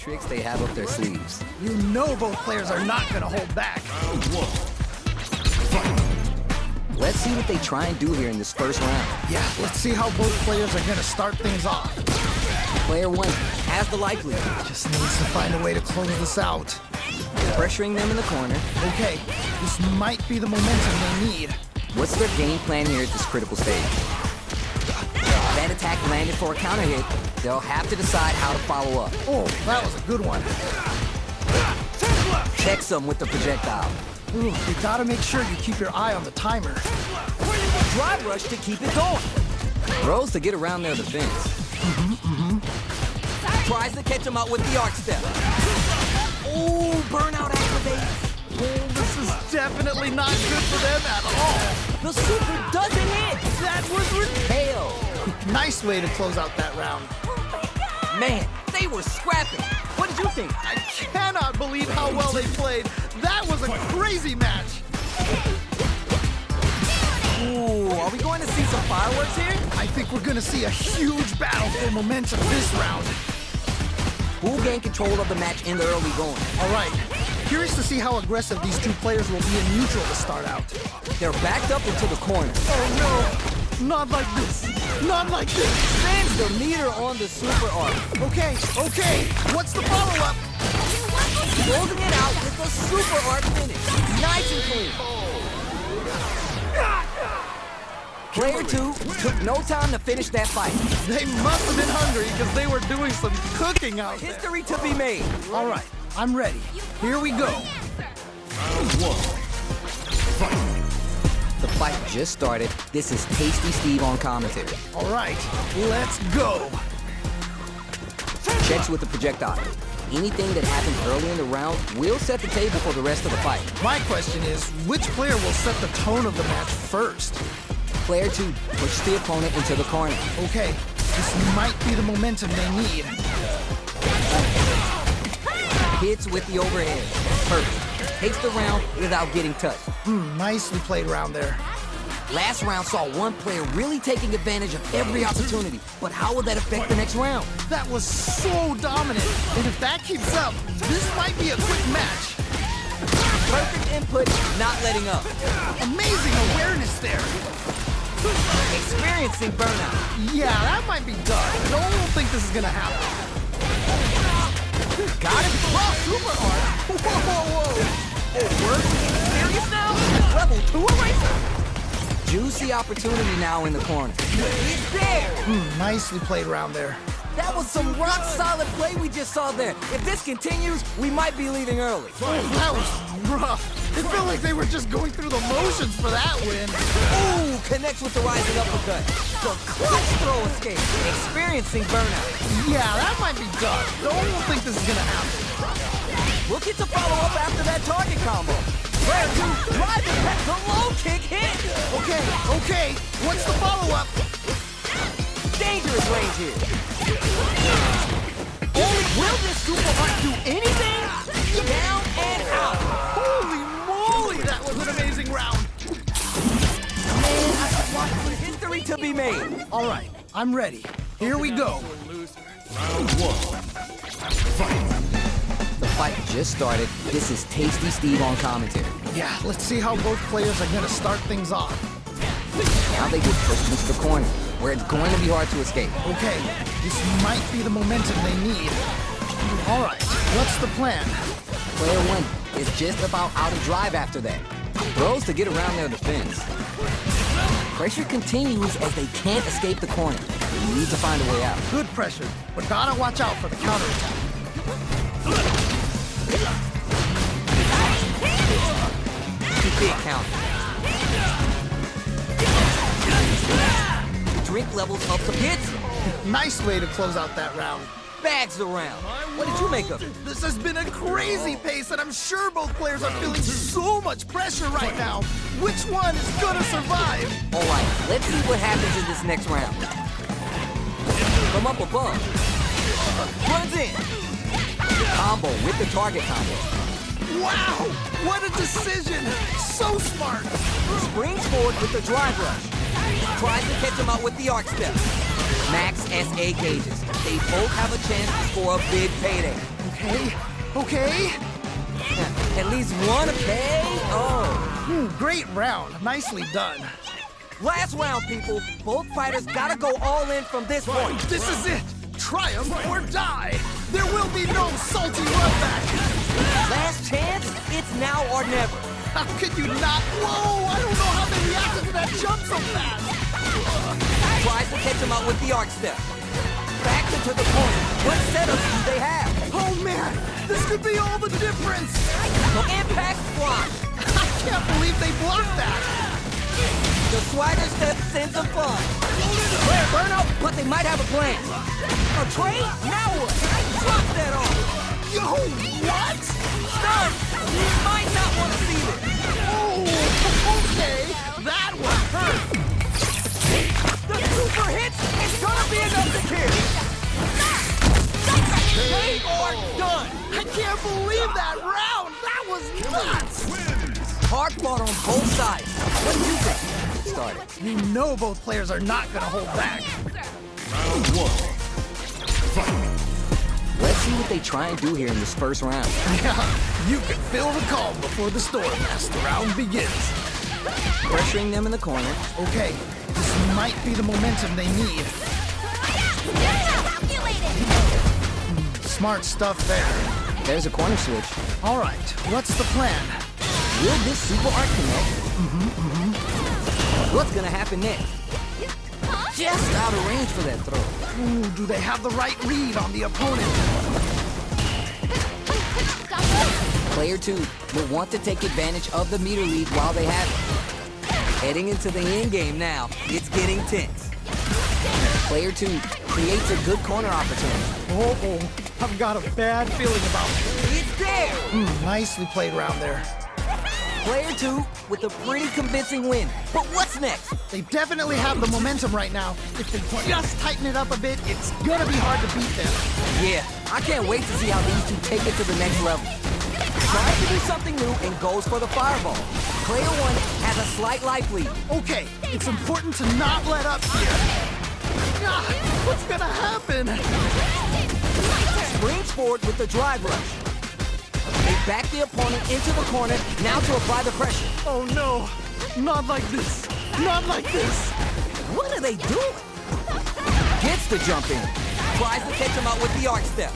tricks they have up their sleeves. You know both players are not gonna hold back. Let's see what they try and do here in this first round. Yeah, let's see how both players are gonna start things off. Player one has the life lead. Just needs to find a way to close this out. Pressuring them in the corner. Okay, this might be the momentum they need. What's their game plan here at this critical stage? That attack landed for a counter hit. They'll have to decide how to follow up. Oh, that was a good one. Checks them with the projectile. Ooh, you gotta make sure you keep your eye on the timer. Drive rush to keep it going. Throws to get around their defense. Tries to catch him out with the arc step. Oh, burnout activates. Oh, this is definitely not good for them at all. The super doesn't hit. That was Hail. nice way to close out that round. Man, they were scrapping. What did you think? I cannot believe how well they played. That was a crazy match. Ooh, are we going to see some fireworks here? I think we're gonna see a huge battle for momentum this round. Who gained control of the match in the early going? All right, curious to see how aggressive these two players will be in neutral to start out. They're backed up into the corner. Oh no, not like this, not like this. Spins the meter on the super arc. Okay, what's the follow-up? Closing it out with the super arc finish. Nice and clean. Player two took no time to finish that fight. They must have been hungry because they were doing some cooking out there. History to be made. All right, I'm ready. Here we go. The fight just started. This is Tasty Steve on commentary. All right, let's go. Checks with the projectile. Anything that happens early in the round will set the table for the rest of the fight. My question is, which player will set the tone of the match first? Player two pushes the opponent into the corner. Okay, this might be the momentum they need. Hits with the overhead. Perfect. Takes the round without getting touched. Nicely played round there. Last round saw one player really taking advantage of every opportunity. But how will that affect the next round? That was so dominant. And if that keeps up, this might be a quick match. Perfect input, not letting up. Amazing awareness there. Experiencing burnout. Yeah, that might be done. No one will think this is gonna happen. Got him. Wow, super hard. Whoa. It works. Serious now? Level 2 eraser? Juicy opportunity now in the corner. He's there. Nicely played round there. That was some rock solid play we just saw there. If this continues, we might be leaving early. That was rough. It felt like they were just going through the motions for that win. Ooh, connects with the rising uppercut. The clutch throw escape. Experiencing burnout. Yeah, that might be done. No one will think this is gonna happen. We'll get to follow up after that target combo. Player two, drive attack, the low kick hit. Okay. What's the follow-up? Dangerous range here. Will this super art do anything? Down and out. Holy moly, that was an amazing round. Man, I just want history to be made. All right, I'm ready. Here we go. The fight just started. This is Tasty Steve on commentary. Yeah, let's see how both players are gonna start things off. Now they get pushed into the corner, where it's going to be hard to escape. Okay, this might be the momentum they need. All right, what's the plan? Player one is just about out of drive after that. Throws to get around their defense. Pressure continues as they can't escape the corner. You need to find a way out. Good pressure, but gotta watch out for the counterattack. Too big count. Drink levels up to pits. Nice way to close out that round. Bags around. What did you make of it? This has been a crazy pace, and I'm sure both players are feeling so much pressure right now. Which one is gonna survive? All right, let's see what happens in this next round. From up above. Runs in. Combo with the target combo. Wow, what a decision! So smart! Springs forward with the drive rush. Tries to catch him out with the arc step. Max SA gauges. They both have a chance to score a big payday. Okay. At least one a pay? Oh. Great round. Nicely done. Last round, people. Both fighters gotta go all in from this point. This is it. Triumph or die. There will be no salty run back. Last chance? It's now or never. How could you not? Whoa, I don't know how they reacted to that jump so fast. Tries to catch him out with the arc step. Back into the corner. What setups do they have? Oh man, this could be all the difference. The impact block. I can't believe they blocked that. The swagger step sends them fun. Clear burnout, but they might have a plan. A trade? Now what? Drop that off. Yo, what? Stun! You might not want to see this. Oh, okay. That one hurt. The super hits is gonna be enough to kill. They are done. I can't believe that round. That was nuts. Hard fought on both sides. What do you think? Started. You know both players are not gonna hold back. Round one. Fight. Let's see what they try and do here in this first round. Yeah, you can feel the calm before the storm as the round begins. Pressuring them in the corner. Okay, this might be the momentum they need. Smart stuff there. There's a corner switch. All right, what's the plan? Will this super arc connect? What's gonna happen next? Just out of range for that throw. Ooh, do they have the right read on the opponent? Player 2 will want to take advantage of the meter lead while they have it. Heading into the end game now, it's getting tense. Player 2 creates a good corner opportunity. Oh, I've got a bad feeling about it. It's there! Nicely played round there. Player 2 with a pretty convincing win. But what's next? They definitely have the momentum right now. If they just tighten it up a bit, it's gonna be hard to beat them. Yeah, I can't wait to see how these two take it to the next level. Tries to do something new and goes for the fireball. Player 1 has a slight life lead. Okay, it's important to not let up here. Ah, what's gonna happen? Springs forward with the drive rush. They back the opponent into the corner, now to apply the pressure. Oh no, not like this. Not like this. What are they doing? Gets the jump in. Tries to catch him out with the arc step.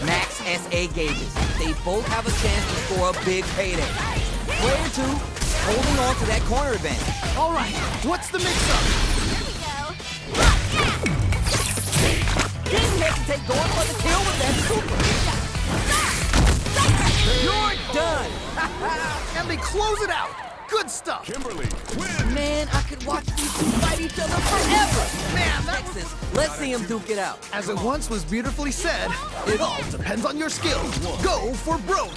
Max SA gauges. They both have a chance to score a big payday. Player 2 holding on to that corner advantage. All right, what's the mix-up? Didn't hesitate going for the kill with that super. You're done! And they close it out. Good stuff. Kimberly wins. Man, I could watch these two fight each other forever. Man, that was... Texas, let's see them duke it out. As it once was beautifully said, it all depends on your skills. Go for broke.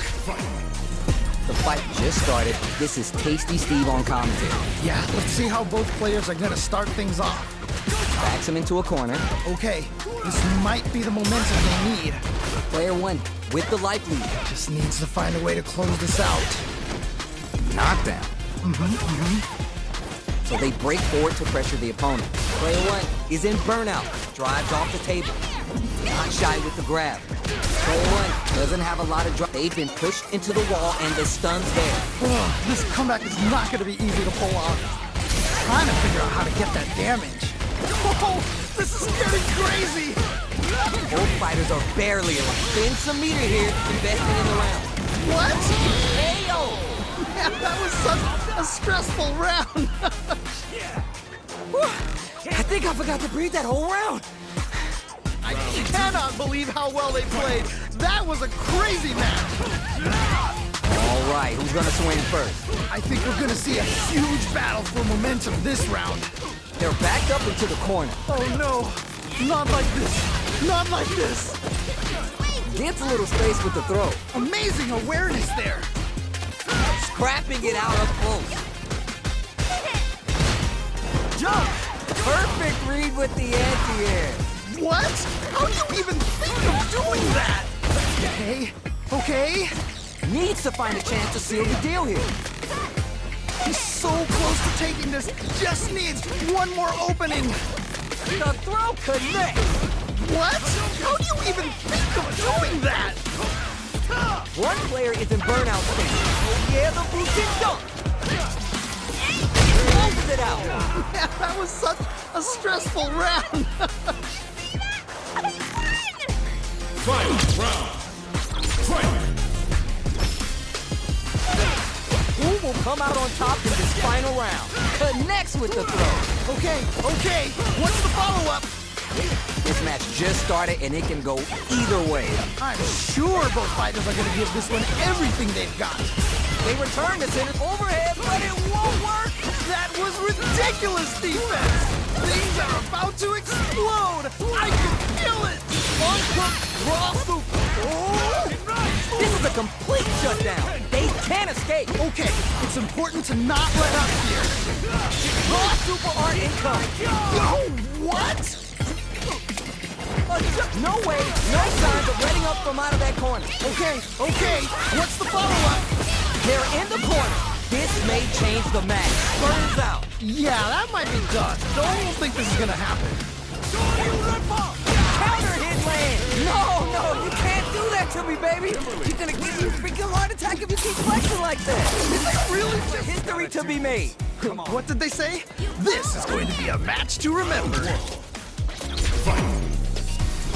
The fight just started. This is Tasty Steve on commentary. Yeah, let's see how both players are gonna start things off. Backs him into a corner. Okay, this might be the momentum they need. Player 1 with the life lead. Just needs to find a way to close this out. Knockdown. So they break forward to pressure the opponent. Player 1 is in burnout. Drives off the table. Not shy with the grab. Player 1 doesn't have a lot of drive. They've been pushed into the wall and the stun's there. Oh, this comeback is not gonna be easy to pull off. Trying to figure out how to get that damage. Oh, this is getting crazy. Both fighters are barely alive. Spend some meter here, investing in the round. What? Ayo! Man, that was such a stressful round. I think I forgot to breathe that whole round. I cannot believe how well they played. That was a crazy match. All right, who's gonna swing first? I think we're gonna see a huge battle for momentum this round. They're backed up into the corner. Oh no, not like this. Not like this. Gets a little space with the throw. Amazing awareness there. Scrapping it out up close. Jump! Perfect read with the anti-air. What? How do you even think of doing that? Okay. Needs to find a chance to seal the deal here. He's so close to taking this. Just needs one more opening. The throw connects. What? How do you even think of doing that? One player is in burnout state. Oh yeah, the boosted dunk. Closes it out. Man, that was such a stressful round. Final round. Fight! Who will come out on top in this final round? Connects with the throw. Okay, what's the follow-up? This match just started and it can go either way. I'm sure both fighters are going to give this one everything they've got. They return to center overhead, but it won't work. That was ridiculous defense. Things are about to explode. I can feel it. Uncooked raw super. Oh! This is a complete shutdown. They can't escape. Okay, it's important to not let up here. Raw super art incoming. Oh, what? No way, no signs of letting up from out of that corner. Okay, what's the follow-up? They're in the corner. This may change the match. Burns out. Yeah, that might be done. Don't think this is gonna happen. Counter hit land. No, you can't do that to me, baby. You're gonna give me a freaking heart attack if you keep flexing like that. Is it really There's history to be made. Come on. What did they say? This is going to be a match to remember. Fight!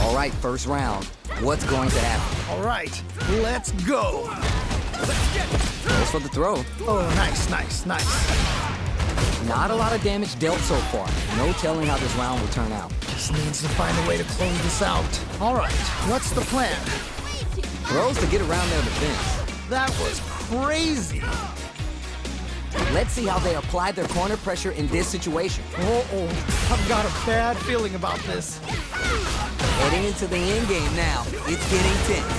All right, first round. What's going to happen? All right, let's go. Goes for the throw. Oh, nice. Not a lot of damage dealt so far. No telling how this round will turn out. Just needs to find a way to close this out. All right, what's the plan? Throws to get around their defense. That was crazy. Let's see how they apply their corner pressure in this situation. Uh-oh, I've got a bad feeling about this. Heading into the end game now. It's getting tense.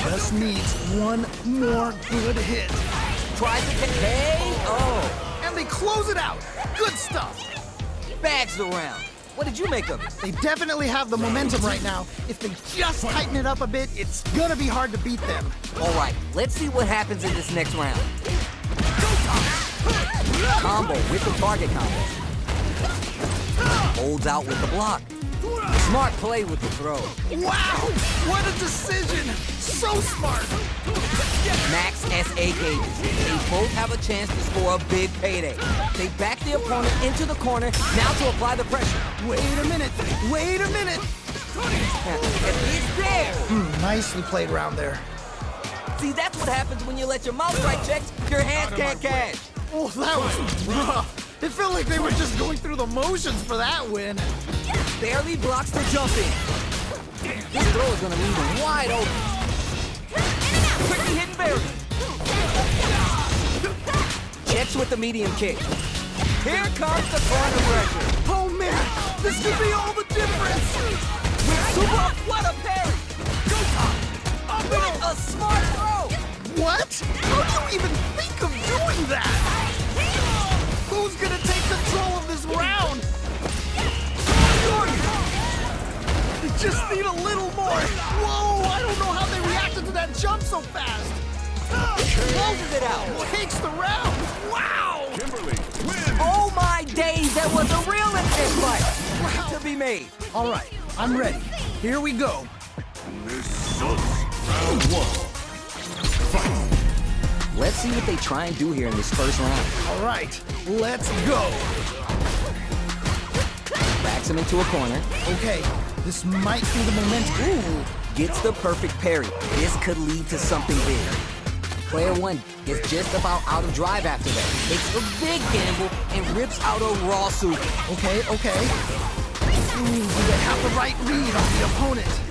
Just needs one more good hit. Tries to KO. And they close it out. Good stuff. Bags the round. What did you make of it? They definitely have the momentum right now. If they just tighten it up a bit, it's gonna be hard to beat them. All right, let's see what happens in this next round. Combo with the target combo. Holds out with the block. Smart play with the throw. Wow, what a decision. So smart. Max SA gauges. They both have a chance to score a big payday. They back the opponent into the corner, now to apply the pressure. Wait a minute. It's there. Nicely played around there. See, that's what happens when you let your mouth write checks your hands can't cash. Oh, that was rough. It felt like they were just going through the motions for that win. Barely blocks the jump in. This throw is gonna leave him wide open. Quickly hitting Barry. Checks with the medium kick. Here comes the corner pressure. Oh man, this could be all the difference. With super, what a parry. With a smart throw. What? How do you even think of doing that? Who's gonna take control of this round? They just need a little more. Whoa, I don't know how they reacted to that jump so fast. Closes it out. Takes the round. Wow. Kimberly wins! Oh my days, that was a real intense fight. To be made. All right, I'm ready. Here we go. Round one. Fight! Let's see what they try and do here in this first round. All right, let's go. Backs him into a corner. Okay, this might be the momentum. Ooh, gets the perfect parry. This could lead to something big. Player one is just about out of drive after that. Takes a big gamble and rips out a raw super. Okay. Ooh, they have the right read on the opponent.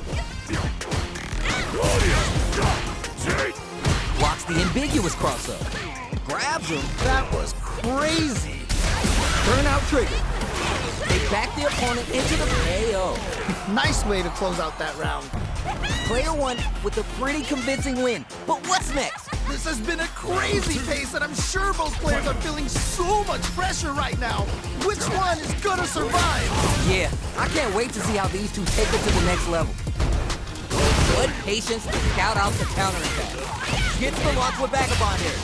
Blocks the ambiguous crossup. Grabs him. That was crazy. Burnout trigger. They back the opponent into the KO. Nice way to close out that round. Player one with a pretty convincing win. But what's next? This has been a crazy pace, and I'm sure both players are feeling so much pressure right now. Which one is gonna survive? Yeah, I can't wait to see how these two take it to the next level. Good patience to scout out the counterattack. Gets the launch with Vagabond here.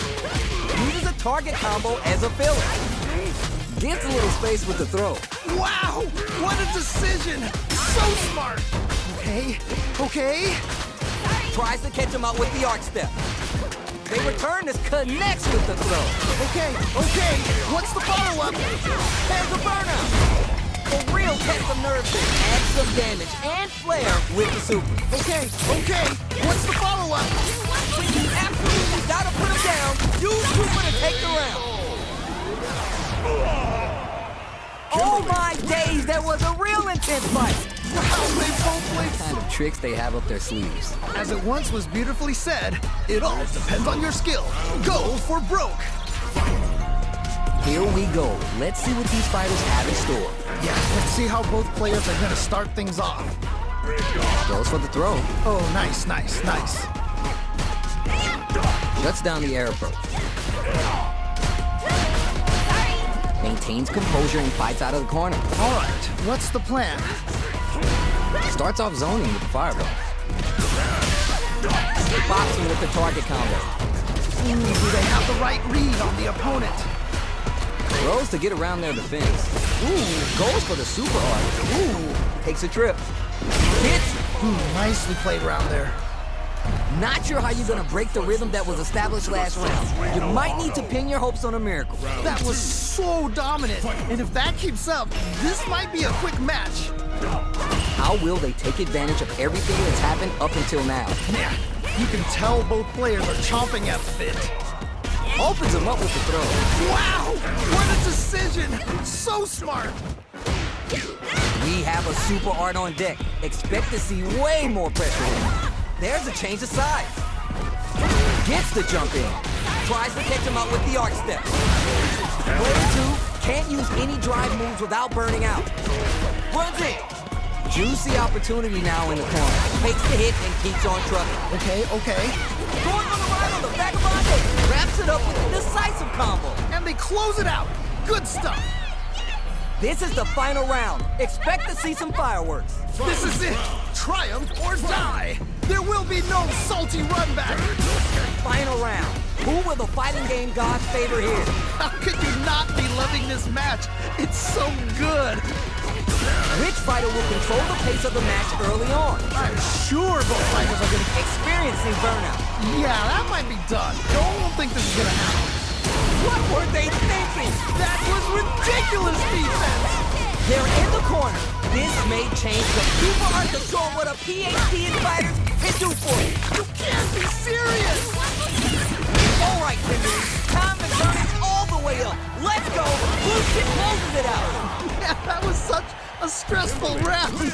Uses a target combo as a filler. Gets a little space with the throw. Wow! decision! So smart! Okay, okay. Tries to catch him out with the arc step. They return this, connects with the throw. Okay, okay. What's the follow-up? There's a burnout. A real test of nerve there. Adds some damage and flair with the super. Okay, okay. What's the follow-up? You absolutely gotta put him down. Use super to take the round. Oh my days, that was a real intense fight. Wow, they both played What kind of tricks they have up their sleeves. As it once was beautifully said, it all depends on your skill. Go for broke. Here we go. Let's see what these fighters have in store. Yeah, let's see how both players are gonna start things off. Goes for the throw. Oh, nice, nice, nice. Shuts down the air approach. Maintains composure and fights out of the corner. All right, what's the plan? Starts off zoning with the fireball. Boxing with the target combo. Do they have the right read on the opponent? Throws to get around their defense. Ooh, goes for the super arc. Ooh, takes a trip. Hits. Nicely played around there. Not sure how you're gonna break the rhythm that was established last round. You might need to pin your hopes on a miracle. That was so dominant, and if that keeps up, this might be a quick match. How will they take advantage of everything that's happened up until now? Yeah, you can tell both players are chomping at the bit. Opens him up with the throw. Wow, what a decision! So smart. We have a super art on deck. Expect to see way more pressure. There's a change of sides. Gets the jump in. Tries to catch him out with the arc step. Player 2 can't use any drive moves without burning out. Runs in. Juicy opportunity now in the corner. Takes the hit and keeps on trucking. Okay, okay. Going on the ride on the vagabond day. Wraps it up with a decisive combo. And they close it out. Good stuff. This is the final round. Expect to see some fireworks. This is it. Triumph or die. There will be no salty run back. Final round. Who will the fighting game gods favor here? How could you not be loving this match? It's so good. Which fighter will control the pace of the match early on? I'm sure both fighters are going to... Experiencing burnout. Yeah, that might be done. Don't think this is going to happen. What were they thinking? That was ridiculous defense. They're in the corner. This may change the super art to show what a PhD in fighters can do for you. You can't be serious. All right, Kimberly. Time to turn it all the way up. Let's go. Blue Chip closes it out. Yeah, that was such a stressful round.